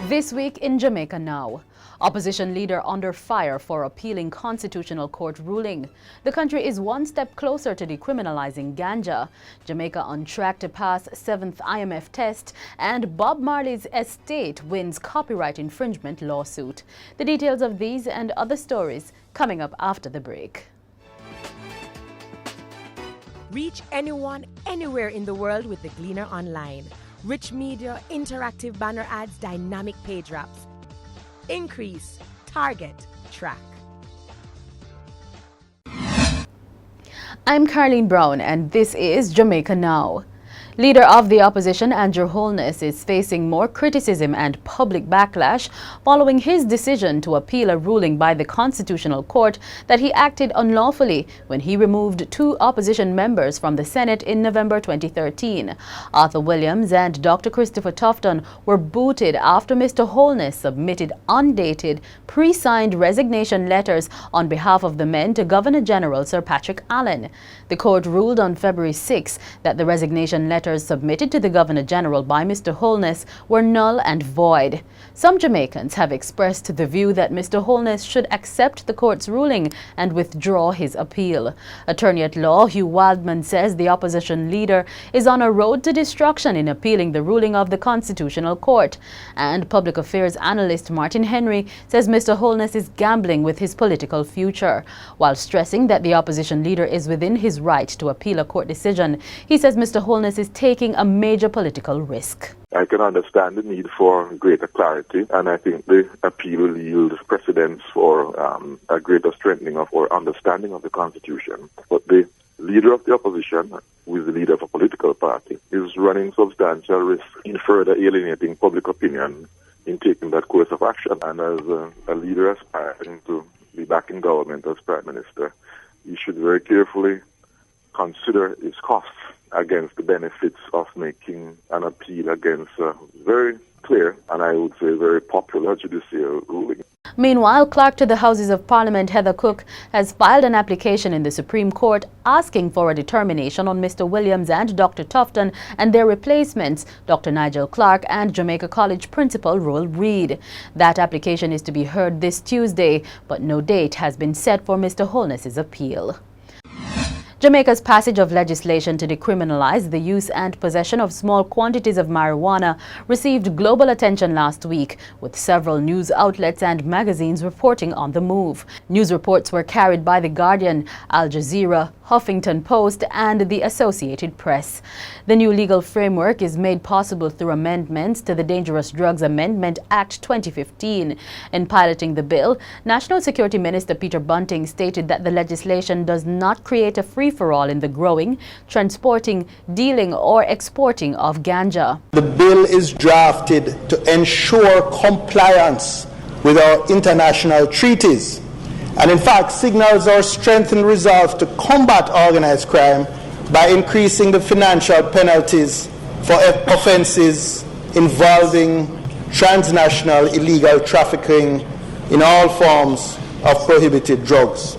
This week in Jamaica Now. Opposition leader under fire for appealing constitutional court ruling. The country is one step closer to decriminalizing ganja. Jamaica on track to pass 7th IMF test, and Bob Marley's estate wins copyright infringement lawsuit. The details of these and other stories coming up after the break. Reach anyone, anywhere in the world with the Gleaner online. Rich media, interactive banner ads, dynamic page wraps. Increase, target, track. I'm Carleen Brown and this is Jamaica Now. Leader of the opposition Andrew Holness is facing more criticism and public backlash following his decision to appeal a ruling by the Constitutional Court that he acted unlawfully when he removed 2 opposition members from the Senate in November 2013. Arthur Williams and Dr. Christopher Tufton were booted after Mr. Holness submitted undated, pre-signed resignation letters on behalf of the men to Governor General Sir Patrick Allen. The court ruled on February 6 that the resignation letters submitted to the Governor General by Mr. Holness were null and void. Some Jamaicans have expressed the view that Mr. Holness should accept the court's ruling and withdraw his appeal. Attorney at law Hugh Wildman says the opposition leader is on a road to destruction in appealing the ruling of the Constitutional Court. And public affairs analyst Martin Henry says Mr. Holness is gambling with his political future. While stressing that the opposition leader is within his right to appeal a court decision, he says Mr. Holness is taking a major political risk. I can understand the need for greater clarity, and I think the appeal will yield precedence for a greater strengthening of our understanding of the Constitution. But the leader of the opposition, who is the leader of a political party, is running substantial risk in further alienating public opinion in taking that course of action. And as a leader aspiring to be back in government as Prime Minister, he should very carefully consider its costs against the benefits of making an appeal against a very clear and I would say very popular judicial ruling. Meanwhile, Clerk to the Houses of Parliament Heather Cook has filed an application in the Supreme Court asking for a determination on Mr. Williams and Dr. Tufton and their replacements, Dr. Nigel Clark and Jamaica College Principal Roel Reid. That application is to be heard this Tuesday, but no date has been set for Mr. Holness's appeal. Jamaica's passage of legislation to decriminalize the use and possession of small quantities of marijuana received global attention last week, with several news outlets and magazines reporting on the move. News reports were carried by The Guardian, Al Jazeera, Huffington Post and the Associated Press. The new legal framework is made possible through amendments to the Dangerous Drugs Amendment Act 2015. In piloting the bill, National Security Minister Peter Bunting stated that the legislation does not create a free-for-all in the growing, transporting, dealing or exporting of ganja. The bill is drafted to ensure compliance with our international treaties, and in fact signals our strengthened resolve to combat organized crime by increasing the financial penalties for offenses involving transnational illegal trafficking in all forms of prohibited drugs.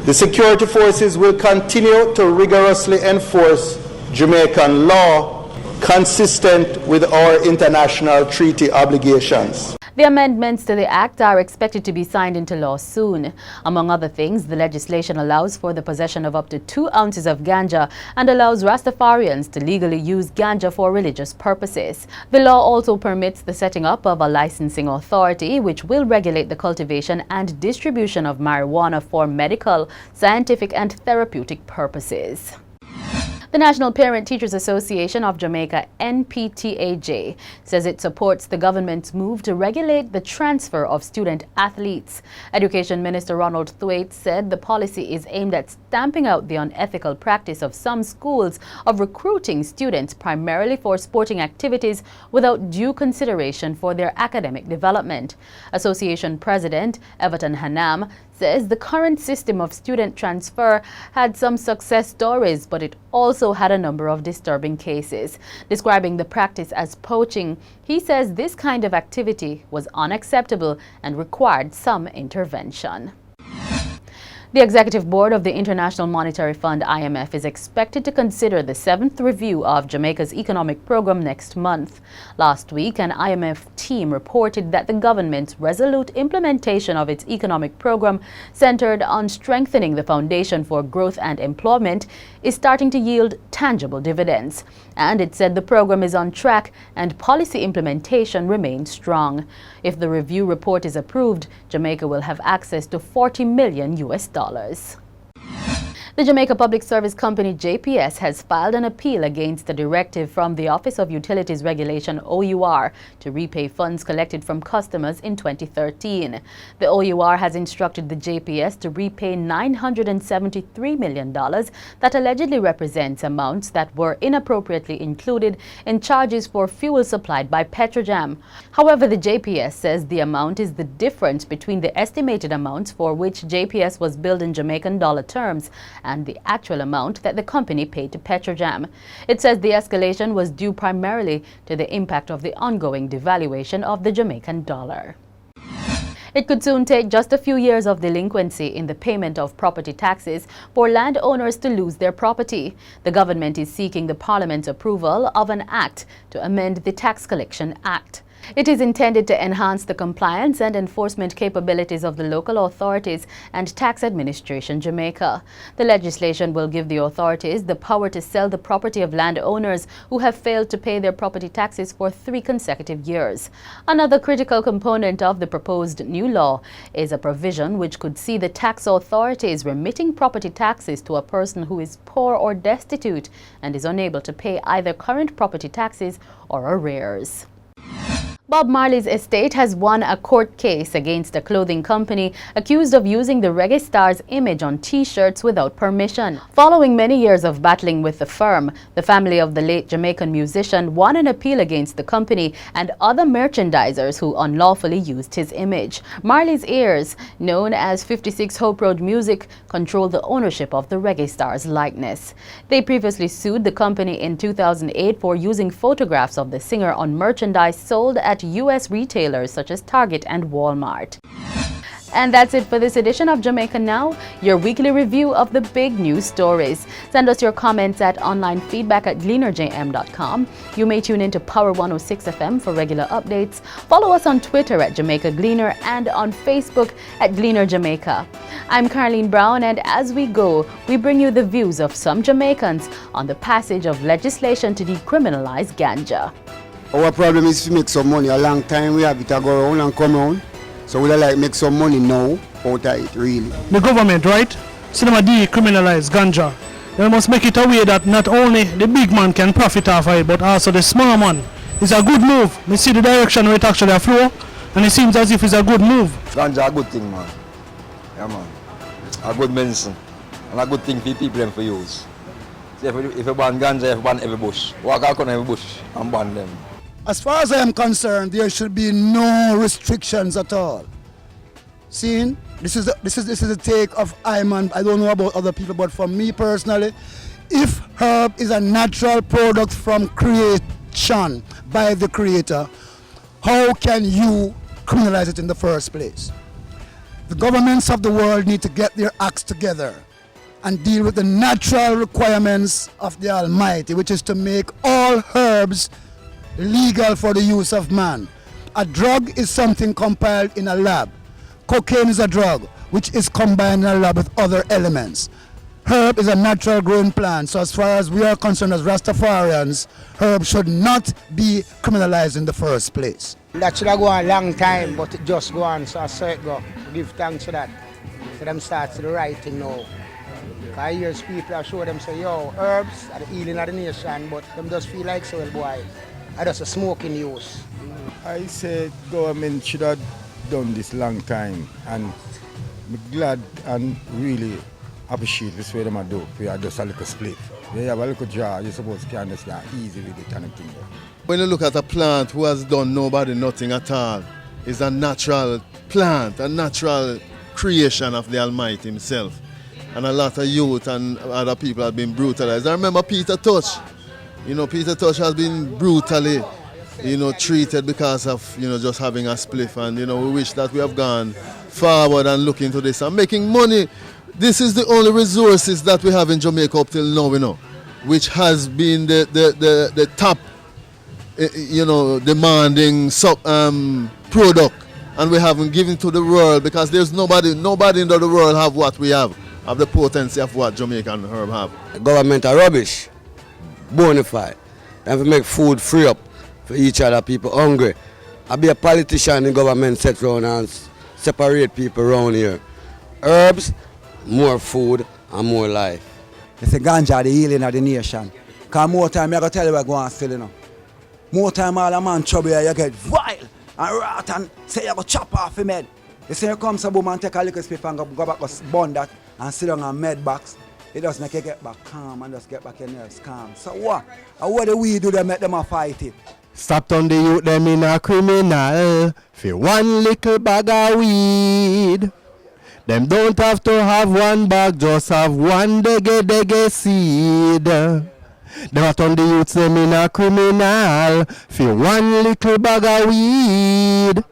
The security forces will continue to rigorously enforce Jamaican law consistent with our international treaty obligations. The amendments to the Act are expected to be signed into law soon. Among other things, the legislation allows for the possession of up to 2 ounces of ganja and allows Rastafarians to legally use ganja for religious purposes. The law also permits the setting up of a licensing authority which will regulate the cultivation and distribution of marijuana for medical, scientific and therapeutic purposes. The National Parent Teachers Association of Jamaica, NPTAJ, says it supports the government's move to regulate the transfer of student athletes. Education Minister Ronald Thwaite said the policy is aimed at stamping out the unethical practice of some schools of recruiting students primarily for sporting activities without due consideration for their academic development. Association President Everton Hanam says the current system of student transfer had some success stories, but it also had a number of disturbing cases. Describing the practice as poaching, he says this kind of activity was unacceptable and required some intervention. The Executive Board of the International Monetary Fund, IMF, is expected to consider the 7th review of Jamaica's economic program next month. Last week, an IMF team reported that the government's resolute implementation of its economic program, centered on strengthening the foundation for growth and employment, is starting to yield tangible dividends. And it said the program is on track and policy implementation remains strong. If the review report is approved, Jamaica will have access to $40 million. The Jamaica Public Service Company, JPS, has filed an appeal against the directive from the Office of Utilities Regulation, OUR, to repay funds collected from customers in 2013. The OUR has instructed the JPS to repay $973 million that allegedly represents amounts that were inappropriately included in charges for fuel supplied by Petrojam. However, the JPS says the amount is the difference between the estimated amounts for which JPS was billed in Jamaican dollar terms and the actual amount that the company paid to Petrojam. It says the escalation was due primarily to the impact of the ongoing devaluation of the Jamaican dollar. It could soon take just a few years of delinquency in the payment of property taxes for landowners to lose their property. The government is seeking the Parliament's approval of an act to amend the Tax Collection Act. It is intended to enhance the compliance and enforcement capabilities of the local authorities and Tax Administration Jamaica. The legislation will give the authorities the power to sell the property of landowners who have failed to pay their property taxes for 3 consecutive years. Another critical component of the proposed new law is a provision which could see the tax authorities remitting property taxes to a person who is poor or destitute and is unable to pay either current property taxes or arrears. Bob Marley's estate has won a court case against a clothing company accused of using the reggae star's image on T-shirts without permission. Following many years of battling with the firm, the family of the late Jamaican musician won an appeal against the company and other merchandisers who unlawfully used his image. Marley's heirs, known as 56 Hope Road Music, control the ownership of the reggae star's likeness. They previously sued the company in 2008 for using photographs of the singer on merchandise sold at U.S. retailers such as Target and Walmart. And that's it for this edition of Jamaica Now, your weekly review of the big news stories. Send us your comments at onlinefeedback@gleanerjm.com. You may tune into Power 106 FM for regular updates. Follow us on Twitter at Jamaica Gleaner and on Facebook at Gleaner Jamaica. I'm Caroline Brown, and as we go, we bring you the views of some Jamaicans on the passage of legislation to decriminalize ganja. Our problem is to make some money. A long time we have it to go around and come around. So we like make some money now out of it, really. The government, right? So they decriminalize ganja. They must make it a way that not only the big man can profit off of it, but also the small man. It's a good move. We see the direction where it actually flow, and it seems as if it's a good move. Ganja a good thing, man. Yeah, man. A good medicine. And a good thing for people and for use. So if you ban ganja, if you ban every bush. Walk out on every bush and ban them. As far as I am concerned, there should be no restrictions at all. Seeing, this is the take of Iman. I don't know about other people, but for me personally, if herb is a natural product from creation by the creator, how can you criminalize it in the first place? The governments of the world need to get their acts together and deal with the natural requirements of the Almighty, which is to make all herbs legal for the use of man. A drug is something compiled in a lab. Cocaine is a drug which is combined in a lab with other elements. Herb is a natural growing plant, so as far as we are concerned as Rastafarians, herb should not be criminalized in the first place. That should have gone a long time, but it just go on, so I saw it go. Give thanks for that. So them start to the right thing now. I hear people are show them say, yo, herbs are the healing of the nation, but them just feel like so, well, boy. I just a smoking use. I said government should have done this long time, and I'm glad and really appreciate this way them do. We are just a little split. They have a little jar, you're supposed to can just get easy with it kind of thing. When you look at a plant who has done nobody nothing at all, it's a natural plant, a natural creation of the Almighty himself. And a lot of youth and other people have been brutalized. I remember Peter Touch. You know, Peter Touch has been brutally, treated because of, just having a spliff. And, we wish that we have gone forward and look into this and making money this is the only resources that we have in Jamaica up till now, you know, which has been the top, demanding product, and we haven't given to the world because there's nobody in the world have what we have the potency of what Jamaican herb have. The government are rubbish, bona fide. They have to make food free up for each other, people hungry. I be a politician in the government set around and separate people around here. Herbs, more food and more life. It's a ganja, the healing of the nation. Because more time, I gotta tell you what going on still, you know. More time all a man trouble here, you get vile and rat and say you go chop off him head. You see you come some woman take a little spit and go back burn that and sit down on med box. It does make you get back calm and just get back your nerves calm. So what? And what do we do to make them a fight it? Stop on the youth them in a criminal for one little bag of weed. Them don't have to have one bag, just have one dege seed. Them a turn the youths them in a criminal for one little bag of weed.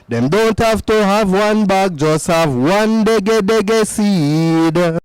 Them don't have to have one bag, just have one dege seed.